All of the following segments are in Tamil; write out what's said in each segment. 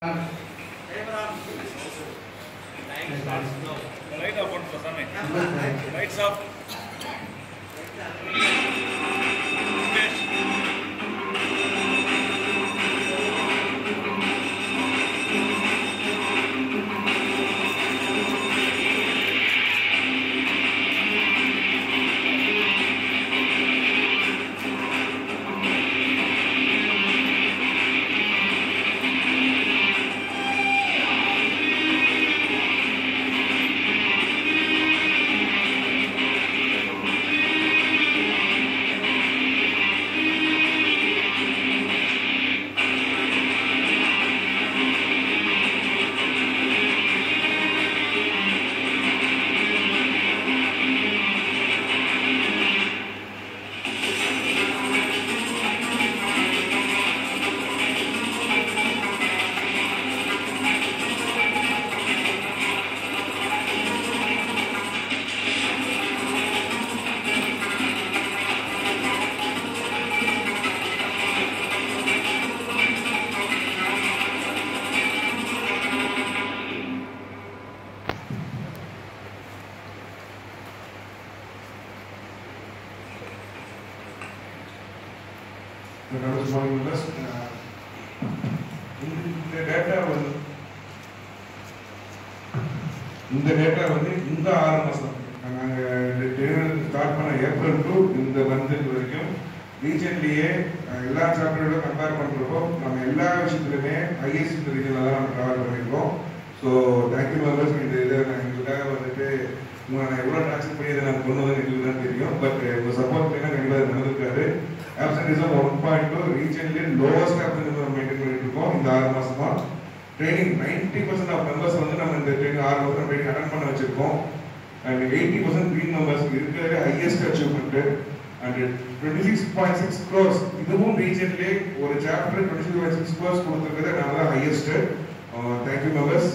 Light off on the sun. Lights off. இந்த டேட்டா வந்து இந்த 6 மாதம் நாங்கள் ஸ்டார்ட் பண்ண ஏப்ரல் டு இந்த மந்த் வரைக்கும் ரீசென்ட்லியே எல்லா சாப்டரோட கம்பேர் பண்ணுறப்போ நம்ம எல்லா விஷயத்துலையுமே ஹையஸ்ட் ரீஜனில் தான் நம்ம ட்ராவல் பண்ணியிருக்கோம். So thank you members. இந்த இதை நான் எங்களுக்காக வந்துட்டு நான் எவ்வளோ ட்ரான்ஸ்ஃபர் பண்ணி இதை நான் கொண்டு வந்து எங்களுக்கு தான் தெரியும். பட் உங்கள் சப்போர்ட் பண்ணால் கண்டிப்பாக அது நடந்திருக்காரு. Absenteeism 1.2 recently lowest absenteeism maintain பண்ணிட்டு இருக்கோம் இந்த 6 மாசமா. ட்ரைனிங் 90% ஆஃப் மெம்பர்ஸ் வந்து நம்ம இந்த ட்ரைனிங் 6 மாதம் ட்ரைனிங் அட்டன் பண்ண வச்சிருக்கோம். அண்ட் 80% க்ரீன் மெம்பர்ஸ் இருக்கிற ஹையஸ்ட் அச்சீவ்மெண்ட். அண்ட் 26.6 crores இதுவும் ரீசென்ட்லி ஒரு சாப்டர் 26.6 crores கொடுத்துருக்கிறது நான் தான் ஹையஸ்ட். Thank you members.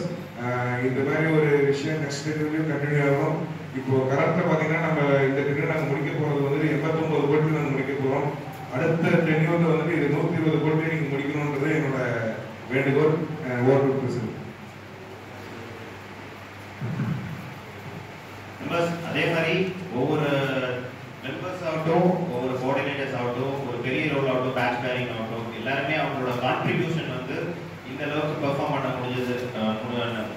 இந்த மாதிரி ஒரு விஷயம் நெக்ஸ்ட் டேட்லையும் கண்டினியூ ஆகும். இப்போ கரண்ட்ல பார்த்தீங்கன்னா நம்ம இந்த ட்ரெயினை நாங்கள் முடிக்க போகிறது வந்து 89 கோடி நாங்கள் முடிக்க போகிறோம். அடுத்த டென்யூரில் வந்துட்டு இது 120 கோடி நீங்கள் முடிக்கணுன்றது என்னோட வேண்டுகோள். ஓவர் பேசுகிறேன். அதே மாதிரி ஒவ்வொரு மெம்பர்ஸ் ஆகட்டும், ஒவ்வொரு கோஆர்டினேட்டர்ஸ் ஆகட்டும், ஒரு பெரிய ரோல் ஆகட்டும், பேட்ச் பேரிங் ஆகட்டும், எல்லாருமே அவங்களோட கான்ட்ரிபியூஷன் வந்து இந்த அளவுக்கு பெர்ஃபார்ம் பண்ண முடிஞ்சது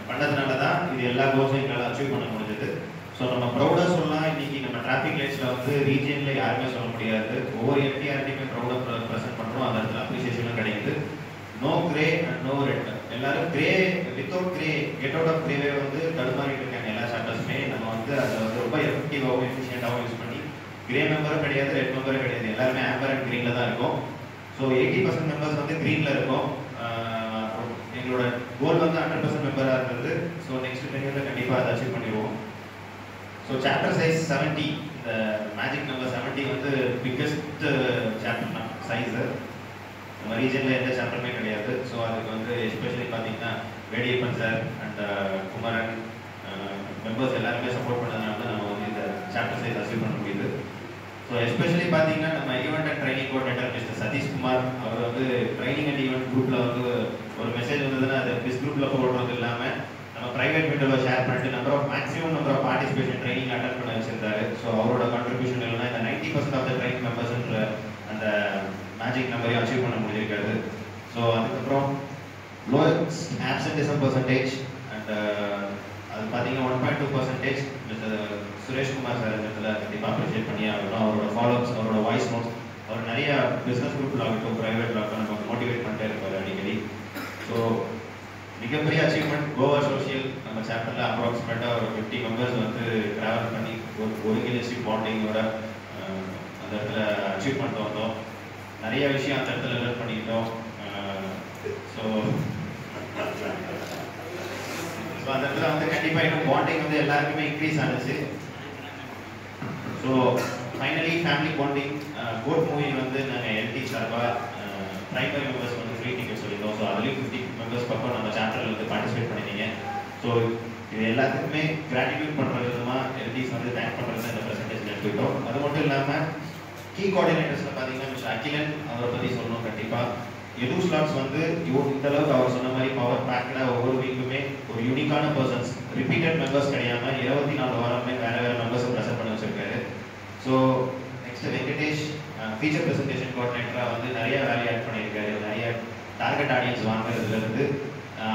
பண்ணதுனால தான் இது எல்லா கோல்ஸையும் எங்களால் அச்சீவ் பண்ண முடிஞ்சது. ஸோ நம்ம ப்ரௌடாக சொல்லலாம். இன்னைக்கு நம்ம டிராஃபிக் லைட்ஸில் வந்து ரீஜியனில் யாருமே சொல்ல முடியாது. ஒவ்வொரு எஃப்டிஆர்டியுமே ப்ரௌடாக ப்ரெசென்ட் பண்ணுறோம். அந்த இடத்துல அப்ரிசியேஷனும் கிடைக்குது. No grey and no red. எல்லாரும் grey without grey get out of கிரேவே வந்து தடுமாறிட்டு இருக்காங்க எல்லா சாப்டர்ஸுமே. நம்ம வந்து அதை வந்து ரொம்ப எஃபெக்டிவாகவும் எஃபிஷியண்டாகவும் யூஸ் பண்ணி கிரே மெம்பரும் கிடையாது, ரெட் மெம்பரும் கிடையாது, எல்லாருமே ஆம்பர் அண்ட் க்ரீனில் தான் இருக்கும். ஸோ 80% மெம்பர்ஸ் வந்து க்ரீனில் இருக்கும். எங்களோட கோல் வந்து 100% மெம்பராக இருக்கிறது. ஸோ நெக்ஸ்ட் டென்யூரில் கண்டிப்பாக அதை அச்சீவ் பண்ணிடுவோம். ஸோ சாப்டர் சைஸ் 70, இந்த மேஜிக் நம்பர் 70 வந்து பிக்கஸ்ட் சாப்டர் சைஸு. நம்ம ரீஜனில் எந்த சாப்டருமே கிடையாது. ஸோ அதுக்கு வந்து எஸ்பெஷலி பார்த்தீங்கன்னா Vediyappan sir and Kumaran members எல்லாருமே சப்போர்ட் பண்ணதுனால தான் நம்ம வந்து இந்த சாப்டர் சைஸ் அச்சீவ் பண்ண முடியுது. ஸோ எஸ்பெஷலி பார்த்தீங்கன்னா நம்ம event and training coordinator mister Satishkumar அவர் வந்து ட்ரைனிங் அண்ட் ஈவெண்ட் குரூப்பில் வந்து ஒரு மெசேஜ் வந்ததுன்னா அது பிஸ் குரூப்பில் போடுறது இல்லாமல் நம்ம ப்ரைவேட் விண்டோவில் ஷேர் பண்ணிட்டு maximum number of participation training attend பண்ண வச்சிருந்தாரு. ஸோ அவரோட கான்ட்ரிபியூஷன் இல்லைன்னா இந்த 90% ஆஃப் த ட்ரைனிங் மெம்பர்ஸ்ன்ற அந்த மேஜிக் நம்பரையும் அச்சீவ் பண்ண முடிஞ்சிருக்காது. ஸோ அதுக்கப்புறம் லோயஸ்ட் ஆப்சன்டிசம் பர்சன்டேஜ் அண்ட் அது பார்த்தீங்கன்னா 1.2% மிஸ்டர் சுரேஷ்குமார் சார் இடத்துல கண்டிப்பாக அப்ரிஷியேட் பண்ணி ஆகணும். அவரோட ஃபாலோஅப்ஸ், அவரோட வாய்ஸ் நோட்ஸ், அவர் நிறைய பிஸ்னஸ் குரூப்பில் ஆகட்டும், ப்ரைவேட்டில் ஆகட்டும் நமக்கு மோட்டிவேட் பண்ணிட்டே இருப்பார் அடிக்கடி. ஸோ மிகப்பெரிய அச்சீவ்மெண்ட் கோவா சோஷியல் நம்ம சாப்டரில் அப்ராக்சிமேட்டாக ஒரு 50 மெம்பர்ஸ் வந்து ட்ராவல் பண்ணி ஒரு ஒருங்கிணைச்சி பாண்டிங்கோட அந்த இடத்துல அச்சீவ் பண்ணிட்டு வந்தோம். நிறைய விஷயம் அந்த இடத்துல லேர்ன் பண்ணிக்கிட்டோம். ஸோ அந்த இடத்துல வந்து கண்டிப்பாக இன்னும் பாண்டிங் வந்து எல்லாருக்குமே இன்க்ரீஸ் ஆனிச்சு. So finally family bonding GOAT movie வந்து நாங்கள் எல்டி சார்பாக பிரைமரி மெம்பர்ஸ் வந்து ஃப்ரீ டிக்கெட் சொல்லியிருந்தோம். ஸோ அதுலேயும் 50 மெம்பர்ஸ் பக்கம் நம்ம சாப்டரில் வந்து பார்ட்டிசிபேட் பண்ணிட்டீங்க. ஸோ இது எல்லாத்துக்குமே கிராட்டிடியூட் பண்ணுற விதமாக எல்டிஸ் வந்து தேங்க் பண்ணுறது இந்த ப்ரெசன்டேஜ் எடுத்துக்கிட்டோம். அது மட்டும் இல்லாமல் கீ கோஆர்டினேட்டர்ஸில் பார்த்தீங்கன்னா மிஸ்டர் அகிலன் அவரை பற்றி சொல்லணும். கண்டிப்பாக எது ஸ்லாட்ஸ் வந்து இந்த அளவுக்கு அவர் சொன்ன மாதிரி பவர் யூனிக்கான பர்சன்ஸ், ரிப்பீட்டட் மெம்பர்ஸ் கிடையாம 24 வாரமே வேற வேற மெம்பர்ஸை ப்ரெசென்ட் பண்ணி வச்சிருக்காரு. So next Venkatesh feature presentation கோஆர்டினேட்டராக வந்து நிறைய வேலையை ஆட் பண்ணியிருக்காரு. நிறைய டார்கெட் ஆடியன்ஸ் வாங்குறதுலேருந்து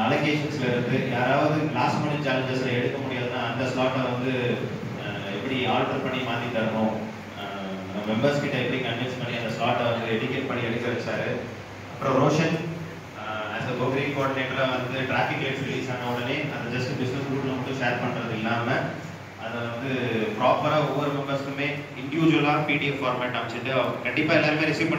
அலோகேஷன்ஸ்லேருந்து யாராவது லாஸ்ட் மினிட் சேலஞ்சஸில் எடுக்க முடியாதுன்னா அந்த ஸ்லாட்டை வந்து எப்படி ஆல்டர் பண்ணி மாற்றி தரணும், மெம்பர்ஸ் கிட்ட எப்படி கன்வின்ஸ் பண்ணி அந்த ஸ்லாட்டை வந்து எடிகேட் பண்ணி எடுக்க வச்சாரு. அப்புறம் ரோஷன் ஆஸ் அ கோக்ரீன் கோஆர்டினேட்டராக வந்து டிராஃபிக் லைட்ஸ் ரிலீஸ் ஆன உடனே அதை ஜஸ்ட் பிஸ்னஸ் குரூப்பில் மட்டும் ஷேர் பண்ணுறது இல்லாமல் அதை வந்து ப்ராப்பராக ஒவ்வொரு மெம்பர்ஸ்க்குமே இண்டிவிஜுவலாக பிடிஎஃப் ஃபார்மேட் அமைச்சிட்டு கண்டிப்பாக எல்லாருமே ரிசீவ்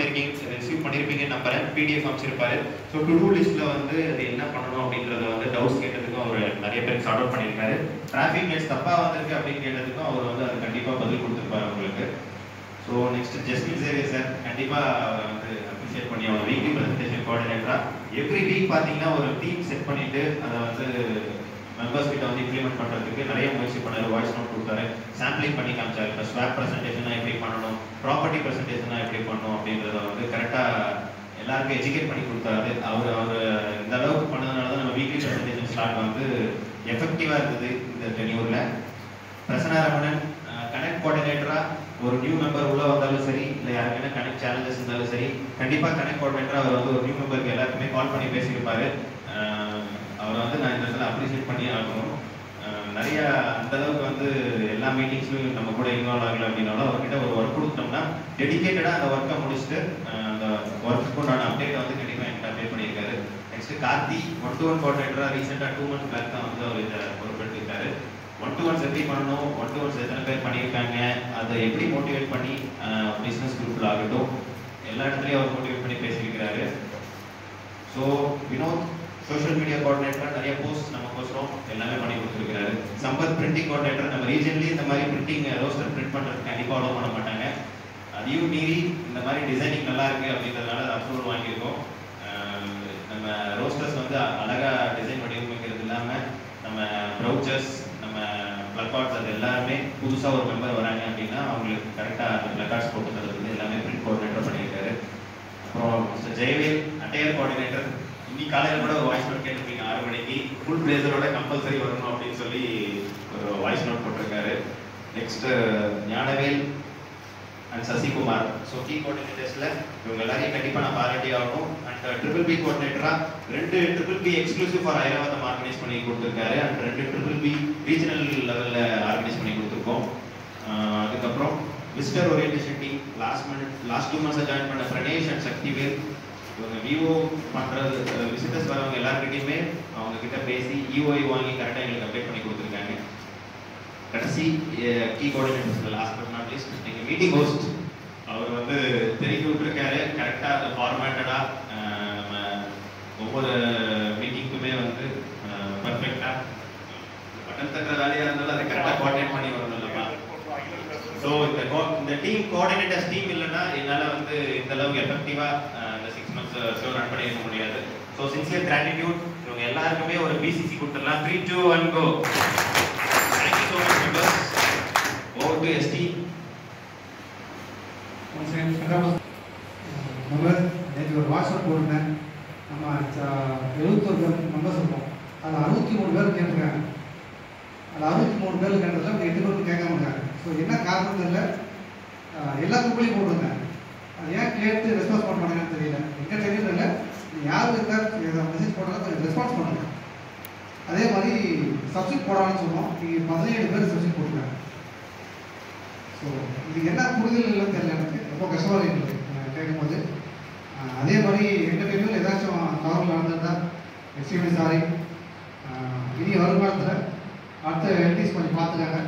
பண்ணியிருப்பீங்கன்னு நம்புறேன். பிடிஎஃப் அமைச்சிருப்பாரு. ஸோ டு டூ லிஸ்ட்டில் வந்து அது என்ன பண்ணணும் அப்படின்றத வந்து டவுட்ஸ் கேட்டதுக்கும் அவர் நிறைய பேருக்கு சார்ட் அவுட் பண்ணியிருக்காரு. டிராஃபிக் லைட்ஸ் தப்பாக வந்திருக்கு அப்படின்னு கேட்டதுக்கும் அவர் வந்து அது கண்டிப்பாக பதில் கொடுத்துருப்பாரு உங்களுக்கு. So next Jasmine Xavier sir கண்டிப்பாக வந்து அப்ரிஷியேட் பண்ணி அவங்க வீக்லி ப்ரெசன்டேஷன் கோஆர்டினேட்டராக எவ்ரி வீக் பார்த்தீங்கன்னா ஒரு டீம் செட் பண்ணிட்டு அதை வந்து மெம்பர்ஸ் கிட்ட வந்து இம்ப்ளிமெண்ட் பண்ணுறதுக்கு நிறைய முயற்சி பண்ணாரு. வாய்ஸ் நோட் கொடுத்தாரு, சாம்பிளிங் பண்ணி காமிச்சாரு. இப்போ ஸ்வாப் ப்ரெசன்டேஷனாக எப்படி பண்ணணும், ப்ராப்பர்ட்டி ப்ரெசன்டேஷனாக எப்படி பண்ணணும் அப்படின்றத வந்து கரெக்டாக எல்லாருக்கும் எஜுகேட் பண்ணி கொடுத்தாரு. அவர் இந்த அளவுக்கு பண்ணதுனால தான் நம்ம வீக்லி ப்ரெசன்டேஷன் ஸ்லாட் வந்து எஃபெக்டிவாக இருந்தது இந்த டென்யூரில். பிரசன்னா ரமணன் கனெக்ட் கோஆர்டினேட்டராக ஒரு நியூ மெம்பர் உள்ள வந்தாலும் சரி, இல்லை யாருக்குன்னா கனெக்ட் சேலஞ்சஸ் இருந்தாலும் சரி, கண்டிப்பாக கனெக்ட் கோஆர்டினேட்டராக அவர் வந்து ஒரு நியூ மெம்பருக்கு எல்லாருக்குமே கால் பண்ணி பேசியிருப்பாரு. அவரை வந்து நான் இந்த இடத்துல அப்ரிஷியேட் பண்ணி ஆகணும். நிறைய அந்த அளவுக்கு வந்து எல்லா மீட்டிங்ஸ்லையும் நம்ம கூட இன்வால்வ் ஆகல அப்படின்னாலும் அவர்கிட்ட ஒரு ஒர்க் கொடுத்தோம்னா டெடிக்கேட்டடாக அந்த ஒர்க்கை முடிச்சுட்டு அந்த ஒர்க்குக்கு உண்டான அப்டேட்டை வந்து கண்டிப்பாக என்கிட்ட அப்டேட் பண்ணியிருக்காரு. நெக்ஸ்ட் கார்த்தி 1-to-1 கோஆர்டினேட்டராக ரீசெண்டாக 2 months பேக் தான் வந்து அவர் இதை பொறுப்பெடுத்திருக்காரு. 1-to-1 எப்படி பண்ணணும், 1-to-1 எத்தனை பேர் பண்ணியிருக்காங்க, அதை எப்படி மோட்டிவேட் பண்ணி பிஸ்னஸ் குரூப்பில் ஆகட்டும் எல்லா இடத்துலையும் அவர் மோட்டிவேட் பண்ணி பேசியிருக்கிறாரு. So Vinod social media coordinator நிறைய போஸ்ட் நமக்கோசரம் எல்லாமே பண்ணி கொடுத்துருக்காரு. சம்பத் பிரிண்டிங் கோஆர்டினேட்டர் நம்ம ரீஜன்லி இந்த மாதிரி பிரிண்டிங் ரோஸ்டர் பிரிண்ட் பண்ணுறதுக்கு கண்டிப்பாக அலோவ் பண்ண மாட்டாங்க. அதையும் மீறி இந்த மாதிரி டிசைனிங் நல்லா இருக்கு அப்படின்றதுனால அதை அப்ரூவல் வாங்கியிருக்கோம். நம்ம ரோஸ்டர்ஸ் வந்து அழகாக டிசைன் வடிவமைக்கிறது இல்லாமல் நம்ம ப்ரௌச்சர்ஸ், நம்ம பிளக்கார்ட்ஸ் அது எல்லாருமே புதுசாக ஒரு மெம்பர் வராங்க அப்படின்னா அவங்களுக்கு கரெக்டாக அந்த பிளக்கார்ட்ஸ் போட்டு தரது எல்லாமே பிரிண்ட் கோஆர்டினேட்டர் பண்ணியிருக்காரு. அப்புறம் மிஸ்டர் ஜெயவேல் அட்டையர் கோஆர்டினேட்டர் இன்னைக்கு காலையில் கூட ஒரு வாய்ஸ் நோட் கேட்டிருப்பீங்க 6 மணிக்கு ஃபுல் பிளேசரோட கம்பல்சரி வரணும் அப்படின்னு சொல்லி ஒரு வாய்ஸ் நோட் போட்டிருக்காரு. Next Gnanavel and Sasikumar. So key கோஆர்டினேட்டர்ஸில் இவங்க எல்லாரையும் கண்டிப்பாக நான் பாராட்டி ஆகணும். அண்ட் ட்ரிபிள் பி கோஆர்டினேட்டராக 2 triple P exclusive for Iravatham organise பண்ணி கொடுத்துருக்காரு. அண்ட் 2 ட்ரிபிள் பி ரீஜனல் லெவலில் ஆர்கனைஸ் பண்ணி கொடுத்துருக்கோம். அதுக்கப்புறம் visitor orientation team last 2 months join பண்ண பிரணேஷ் அண்ட் சக்திவேல். இவங்க விஓ பண்ணுறது விசிட்டர்ஸ் வரவங்க எல்லாருக்கிட்டையுமே அவங்க கிட்ட பேசி இஓஐ வாங்கி கரெக்டாக எங்களுக்கு அப்டேட் பண்ணி கொடுத்துருக்காங்க. கடைசி key coordinators last but not least நீங்கள் மீட்டிங் ஹோஸ்ட் அவர் வந்து தெரிவித்து விட்டுருக்காரு. கரெக்டாக அது ஃபார்மேட்டடாக நம்ம ஒவ்வொரு மீட்டிங்க்குமே வந்து பர்ஃபெக்டாக பட்டன் தட்டுற வேலையாக இருந்தாலும் அதை கரெக்டாக கோஆர்டினேட் பண்ணி வரணும் இல்லைப்பா. ஸோ இந்த டீம் கோஆர்டினேட்டர்ஸ் டீம் இல்லைன்னா என்னால் வந்து இந்த அளவுக்கு எஃபெக்டிவாக இந்த 6 months ஷோ ரன் பண்ணியிருக்க முடியாது. So sincere gratitude. இவங்க எல்லாருக்குமே ஒரு பிசிசி கொடுத்துடலாம். 3, 2, 1 go. Thank you so much members. Over to ST. நேற்று ஒரு வாட்ஸ்அப் போட்டிருந்தேன். நம்ம 71 மெம்பர்ஸ் இருக்கோம். அதில் 63 பேர் கேட்டிருக்காங்க. அதில் 63 பேர் கேட்டதில் 8 பேருக்கு கேட்க மாட்டாங்க. ஸோ என்ன காரணம் தெரியல, எல்லா கும்பலையும் போட்டிருந்தேன். அது ஏன் கேட்டு ரெஸ்பான்ஸ் பண்ண மாட்டேங்கன்னு தெரியல. எங்கே தெரியல, யார் இருக்கா மெசேஜ் போட்டாலும் கொஞ்சம் ரெஸ்பான்ஸ் பண்ணுங்க. அதே மாதிரி சப்ஜெக்ட் போடான்னு சொன்னோம். நீங்கள் 17 பேர் சப்ஜெக்ட் போட்டுருக்காங்க. ஸோ இது என்ன புரிதல் இல்லைன்னு தெரியல, எனக்கு ரொம்ப கஷ்டமாக இருக்குது கேட்கும்போது. அதே மாதிரி எங்கள் டைமில் ஏதாச்சும் தவறு நடந்திருந்தால் எக்ஸ்ட்ரீம்லி சாரி. இனி வருங்காலத்தில் அடுத்த எல்டிஸ் கொஞ்சம் பார்த்துக்காங்க.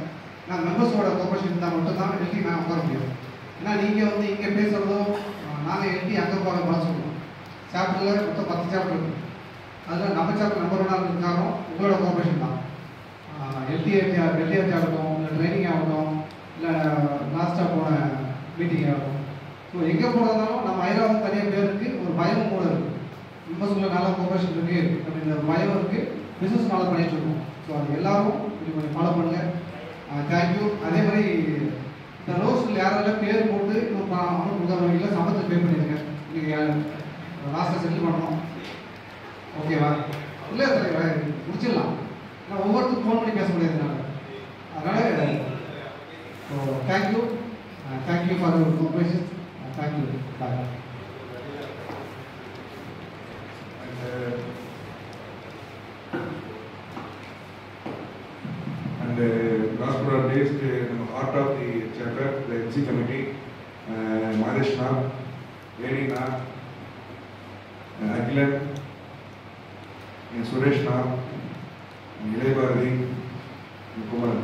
நான் மெம்பர்ஸோட கோஆப்ரேஷன் இருந்தால் மட்டும்தான் எல்டி நான் உட்கார முடியும். ஏன்னா நீங்கள் வந்து இங்கே பேசுகிறதும் நாங்கள் எல்டி அங்கே போக பார்த்து சொல்லுவோம். சாப்டரில் மொத்தம் 10 சாப்டர் இருக்குது. அதில் நம்ம சாப்டர் நம்பர் 1 இருக்காரோ உங்களோட கோஆப்ரேஷன் தான். எல்டிஆர்டி ஆகட்டும், இல்லை ட்ரைனிங் ஆகட்டும், இல்லை லாஸ்ட்டாக போன மீட்டிங் ஆகட்டும். ஸோ எங்கே போகிறதாலும் நம்ம ஐராவதம் தனியாக பேர் இருக்குது, ஒரு பயமும் கூட இருக்குது. மெம்பர்ஸுக்குள்ள நல்லா கோஆப்ரேஷன் இருக்குது அப்படின்ற ஒரு பயம் இருக்குது. பிஸ்னஸ் நல்லா பண்ணிட்டு இருக்கோம். ஸோ அது எல்லாரும் கொஞ்சம் ஃபாலோ பண்ணுங்கள். தேங்க்யூ. அதே மாதிரி இந்த ரோஸ்டில் யாரெல்லாம் பேர் போட்டு இன்னும் அமௌண்ட் கொடுக்குறவங்க சம்பளத்தை பே பண்ணிடுங்க. நீங்கள் லாஸ்ட்டில் செட்டில் பண்ணணும். ஓகேவா? இல்லை முடிச்சிடலாம். நான் ஒவ்வொருத்தருக்கும் ஃபோன் பண்ணி பேச முடியாதுனால. அதனால் thank you for your cooperation. Thank you. Bye. And last but not least, heart of the chapter, the MC committee, Madeshna, Vedina, Agilan, Sureshna, Ilebadi, Kumaran.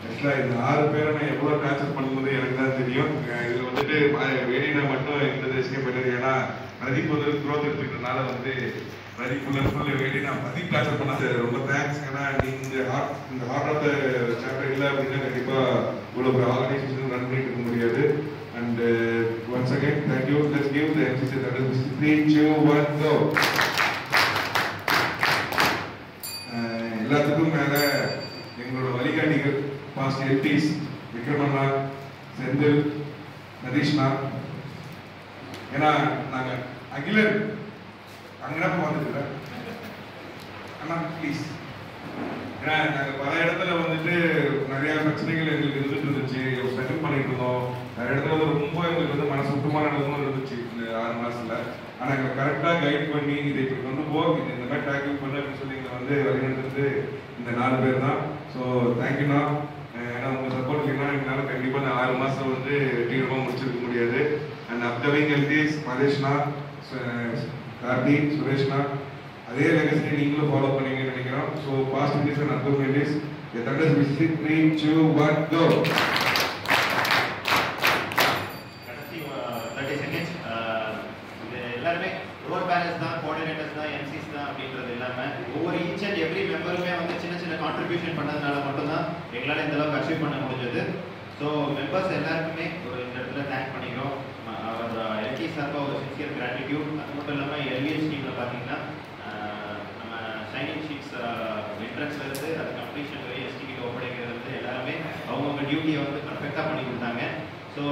ஆக்சுவலாக இந்த 6 பேரை நான் எவ்வளோ டார்ச்சர் பண்ணும்போது எனக்கு தான் தெரியும். இதில் வந்துட்டு வேடினா மட்டும் இந்த எஸ்கேப் பண்ணது. ஏன்னா பிரதீப் வந்து க்ரோத் எடுத்துக்கிறதுனால வந்து பிரதீப் ஃபுல்லாக வேடினா பிரதீப் டார்ச்சர் பண்ணாது. ரொம்ப தேங்க்ஸ். ஏன்னா நீங்கள் இந்த ஹார்ட் ஆஃப் த சாப்டர் இல்லை அப்படின்னா கண்டிப்பாக இவ்வளோ ஒரு ஆர்கனைசேஷன் ரன் பண்ணிட்டு இருக்க முடியாது. And once again thank you. Let's give the MCC 3, 2, 1 கோ. எல்லாத்துக்கும் மேலே எங்களோட வழிகாட்டிகள் பாஸ்ட் எல்டிஸ் விக்ரமண்ணா, செந்தில், நதீஷ்ணா. ஏன்னா நாங்கள் அகிலன் அங்கேனா வந்துட்டு அண்ணா ப்ளீஸ். ஏன்னா நாங்கள் பல இடத்துல வந்துட்டு நிறையா பிரச்சனைகள் எங்களுக்கு இருந்துச்சு. செட்டில் பண்ணிட்டு இருந்தோம். நிறைய இடத்துல வந்து ரொம்ப எங்களுக்கு வந்து மனசு சுத்தமான நடந்தும் இருந்துச்சு இந்த 6 மாதத்துல. ஆனால் எங்களை கரெக்டாக கைட் பண்ணி இதை இப்படி கொண்டு போ, இந்த மாதிரி டேக்கிள் பண்ணு அப்படின்னு சொல்லி எங்களை வந்து வழிநடத்துறது இந்த 4 பேர் தான். ஸோ தேங்க்யூண்ணா. ஏன்னா உங்கள் சப்போர்ட் இல்லைன்னா எங்களால் கண்டிப்பாக இந்த 6 மாதம் வந்து வெற்றிகரமாக முடிச்சிருக்க முடியாது. அண்ட் அப்கமிங் எல்டிஸ் மதேஷ்னா, கார்த்தி, சுரேஷ்னா, அதே லெகசி நீங்களும் ஃபாலோ பண்ணீங்கன்னு நினைக்கிறோம். ஸோ பாஸ்ட் எல்டிஸ் அண்ட் அப்கமிங் எல்டிஸ் 3, 2, 1 கோ. கடைசி 30 செகண்ட்ஸ். இது எல்லாருமே ரோல் பேலன்ஸ் தான், கோஆர்டினேட்டர்ஸ் தான், எம்சிஸ் தான் அப்படின்றது இல்லாமல் ஒவ்வொரு ஈச் அண்ட் எவ்ரி மெம்பருமே வந்து சின்ன சின்ன கான்ட்ரிபியூஷன் பண்ணதுனால மட்டும்தான் எங்களால் இந்த அளவுக்கு அச்சீவ் பண்ண முடிஞ்சது. ஸோ மெம்பர்ஸ் எல்லாருக்குமே ஒரு இந்த இடத்துல தேங்க் பண்ணிக்கிறோம். அவர் எல்டி சார்பாக ஒரு சின்சியர் கிராட்டிடியூட். அது மட்டும் இல்லாமல் எல்இஎஸ் டீமில் பார்த்தீங்கன்னா நம்ம சைனிங் ஷீட்ஸ் என்ட்ரன்ஸ்லேருந்து அது கம்ப்ளீஷன் வரை எஸ்டிகிட்ட ஒப்படைக்கிறது எல்லாருமே அவங்கவுங்க டியூட்டியை வந்து பர்ஃபெக்டாக பண்ணி கொடுத்தாங்க. ஸோ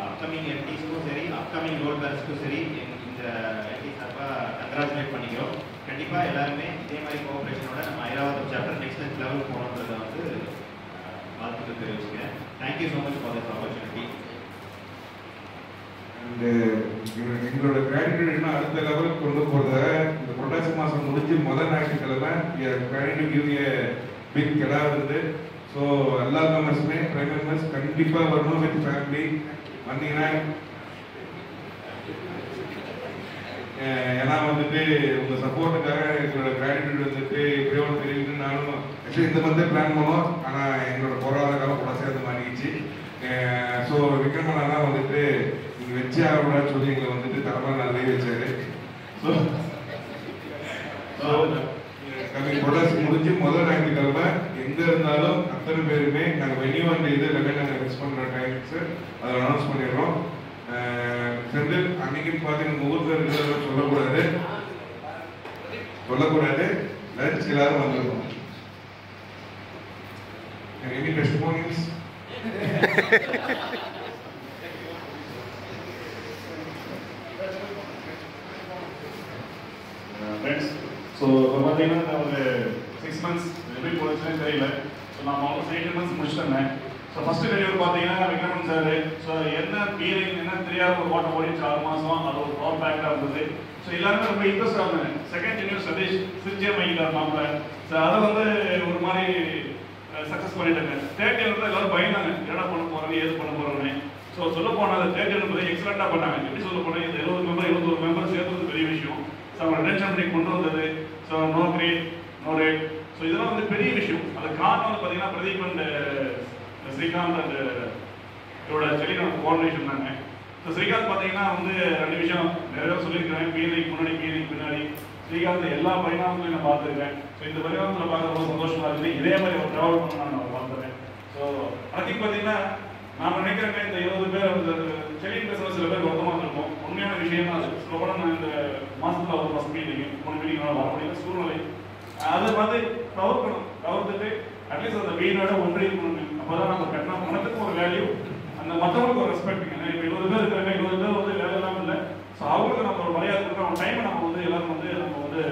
அப்கமிங் எல்டிஸ்க்கும் சரி, அப்கமிங் ரோல் பேலன்ஸ்க்கும் சரி இந்த எல்டி சார்பாக கங்க்ராச்சுலேட் பண்ணிக்கிறோம். கண்டிப்பாக எல்லாருமே இதே மாதிரி கோஆப்ரேஷனோட நம்ம 5வது சாப்டர் நெக்ஸ்ட் லெவல் போகணுன்றதை வந்து வாழ்த்துக்கள் தெரிவிச்சுக்கிறேன். Thank you so much for this opportunity. And எங்களோட கிராட்டிடியூட் என்ன அடுத்த லெவலுக்கு கொண்டு போகிறத இந்த புரட்டாசி மாதம் முடிஞ்சு முதல் ஞாயிற்றுக்கிழமை கிராட்டிடியூட் கிவ் எ பிக் கெடா இருந்தது. ஸோ எல்லா மெம்பர்ஸுமே பிரைம் மெம்பர்ஸ் கண்டிப்பாக வரணும் வித் ஃபேமிலி வந்தீங்கன்னா. ஏன்னா வந்துட்டு உங்கள் சப்போர்ட்டுக்காக எங்களோட கிராட்டிடியூட் வந்துட்டு எப்படியோ தெரியுதுன்னு நானும் ஆக்சுவலி இந்த மாதிரி பிளான் பண்ணோம். ஆனால் எங்களோட பொருளாதார காலம் கூட சேர்ந்து மாறிடுச்சு. ஸோ விக்ரமண்ணா வந்துட்டு நீங்கள் வச்சு ஆகக்கூடாதுன்னு சொல்லி எங்களை வந்துட்டு தரமாக நல்லவே வச்சாரு. ஸோ பொருளாசி முடிஞ்சு முதல் ஞாயிற்றுக்கிழமை எங்கே இருந்தாலும் அத்தனை பேருமே நாங்கள் வெனியூ அந்த இது எல்லாமே நாங்கள் மிஸ் பண்ணுற டைம்ஸு அதை அனௌன்ஸ் பண்ணிடுறோம். செந்தில் அன்னைக்குன்னு பார்த்தீங்கன்னா முகூர்த்தம் இருக்கிறத சொல்லக்கூடாது. லஞ்ச் எல்லாரும் வந்துருக்கோம். Any testimonials? ஃப்ரெண்ட்ஸ், ஸோ இப்போ பார்த்தீங்கன்னா ஒரு 6 மந்த்ஸ் எப்படி போச்சுன்னு தெரியல. ஸோ நான் ஆல்மோஸ்ட் 18 மந்த்ஸ் முடிச்சுட்டேன். ஸோ ஃபஸ்ட்டு வீடியோ பார்த்தீங்கன்னா விக்ரமன் சார் ஸோ என்ன ஃபீலிங் என்ன தெரியாத ஒரு ஓட்டம் ஓடிச்சு 6 மாதம். அது ஒரு பவர் பேக்காக இருந்தது. ஸோ எல்லாருமே ரொம்ப இன்ட்ரெஸ்ட் ஆகுது. செகண்ட் ஜூனியர் சதீஷ் சிரிச்சே மைக்கிட்டார் மாப்பிள்ள. ஸோ அதை வந்து ஒரு மாதிரி சக்ஸஸ் பண்ணிட்டாங்க. தேர்ட் இயர் வந்து எல்லாரும் பயந்தாங்க என்னடா பண்ண போகிறாங்க ஏது பண்ண போகிறோன்னு. ஸோ சொல்ல போனால் அது தேர்ட் இயர் வந்து எக்ஸலண்ட்டாக பண்ணாங்க. எப்படி சொல்ல போனால் இந்த 70 மெம்பர் 21 மெம்பர் சேர்ந்தது பெரிய விஷயம். ஸோ அவங்க ரிடென்ஷன் பண்ணி கொண்டு வந்தது. So no great no rate. So இதெல்லாம் வந்து பெரிய விஷயம். அது காரணம் வந்து பார்த்தீங்கன்னா பிரதீப் அண்ட் ஸ்ரீகாந்த் அண்ட் இதோட செலினோட கோஆர்டினேஷன் தாங்க. ஸோ ஸ்ரீகாந்த் பார்த்தீங்கன்னா வந்து 2 விஷயம் நிறைய சொல்லியிருக்கிறேன். பிஎன்ஐக்கு முன்னாடி பிஎன்ஐக்கு பின்னாடி ஸ்ரீகாந்த் எல்லா பரிணாமங்களையும் நான் பார்த்துருக்கேன். ஸோ இந்த பரிணாமத்தில் பார்க்க ரொம்ப சந்தோஷமாக இருக்குது. இதே மாதிரி ஒரு ட்ராவல் பண்ண நான் பார்த்துறேன். ஸோ அதுக்கு பார்த்தீங்கன்னா நான் நினைக்கிறேங்க இந்த 20 பேர் செலின் பேசுகிற சில பேர் வருத்தமாக இருக்கும். உண்மையான விஷயம் தான் அது. சொல்ல நான் இந்த மாதத்தில் ஒரு ஃபஸ்ட் மீட்டிங் 3 மீட்டிங் வர முடியல சூழ்நிலை. அதை வந்து தவிர்த்துட்டு அட்லீஸ்ட் அந்த வீணோட ஒன்றி இருக்கணுங்க. அப்போ தான் நம்ம கட்டினா பணத்துக்கு ஒரு வேல்யூ, அந்த மற்றவங்களுக்கு ஒரு ரெஸ்பெக்ட். ஏன்னா இப்போ 20 பேர் இருக்கிறாங்க, 20 பேர் வந்து வேலை இல்லாமல் இல்லை. ஸோ அவங்களுக்கு நம்ம ஒரு மரியாதை கொடுக்குறோம். அவங்க டைமை நம்ம வந்து எல்லாரும் வந்து நம்ம வந்து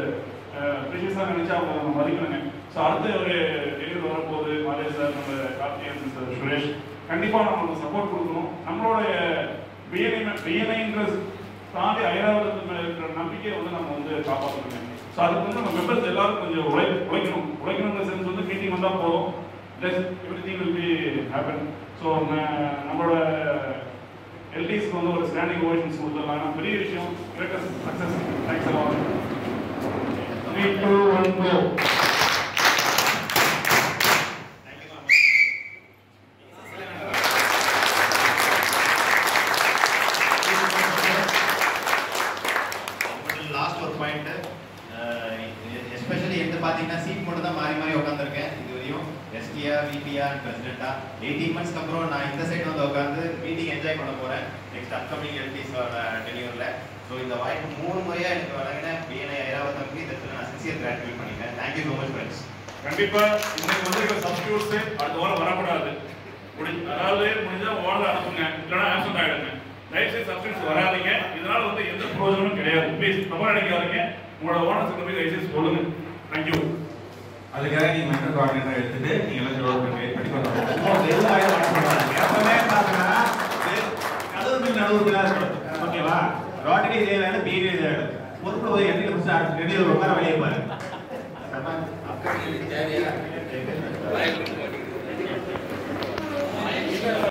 ப்ரீஷியஸாக நினச்சா அவங்க நம்ம மதிக்கணுங்க. ஸோ அடுத்து ஒரு டெலிவரி வரப்போகுது மாலே சார், நம்ம கார்த்திகேயன் சார், சுரேஷ், கண்டிப்பாக நம்மளுக்கு சப்போர்ட் கொடுக்கணும். நம்மளோட பிஎன்ஐன்றது தாண்டி ஐராவதத்துக்கு மேலே இருக்கிற நம்பிக்கையை வந்து நம்ம வந்து காப்பாற்றணுங்க. ஸோ அதுக்கு வந்து நம்ம மெம்பர்ஸ் எல்லாரும் கொஞ்சம் உழைக்கணுங்கிற சென்ஸ் வந்து மீட்டிங் வந்தால் போதும், everything will be happen. So நம்மளோட எல்டிஸ்க்கு வந்து ஒரு ஸ்டாண்டிங் ஓவேஷன்ஸ் கொடுத்துடலாம். பெரிய விஷயம், கிரேட்டஸ்ட் சக்ஸஸ். தேங்க்ஸ் எல்லாம். 3, 2, 1 go. லாஸ்ட் ஒரு பாயிண்ட், எஸ்பெஷலி எந்த பார்த்தீங்கன்னா சீட் மட்டும் தான் மாறி மாறி உட்காந்துருக்கேன் இது வரையும். எஸ்டிஆர், விபிஆர், பிரசிடென்ட்டா 18 monthsக்கு அப்புறம் நான் இந்த சைடு வந்து உட்காந்து மீட்டிங் என்ஜாய் பண்ண போகிறேன் நெக்ஸ்ட் அப்கமிங் எல்டிஸோட டெலிவரில். ஸோ இந்த வாய்ப்பு 3 முறையாக எனக்கு வழங்கின பிஎன்ஐ ஐராவதத்துக்கு இதற்கு நான் சின்சியர் கிராட்டிஃபை பண்ணிக்கிறேன். Thank you so much friends. கண்டிப்பாக இன்னைக்கு வந்து சப்ஸ்டியூட்ஸு அடுத்த வாரம் வரக்கூடாது. அதாவது முடிஞ்சால் ஓடல அனுப்புங்க, இல்லைன்னா ஆப்சன்ட் ஆகிடுங்க. தயவுசெய்து சப்ஸ்டியூட்ஸ் வராதிங்க. இதனால் வந்து எந்த ப்ரோஜனமும் கிடையாது. ப்ளீஸ் தப்பாக நினைக்காதீங்க. உங்களோட ஓனர்ஸுக்கு போய் தயவுசெய்து சொல்லுங்க. தேங்க்யூ. அதுக்காக நீங்க மென்டல் கோஆர்டினேட்டர் எடுத்துட்டு நீங்க எல்லாம் ஜோர் பண்ணி படிக்கணும். ஓகேவா? ரோட்டரி இதே பீரியட் இதே பொறுப்பு போய் 8 நிமிஷம் ரெடி உட்கார வெளியே பாருங்க.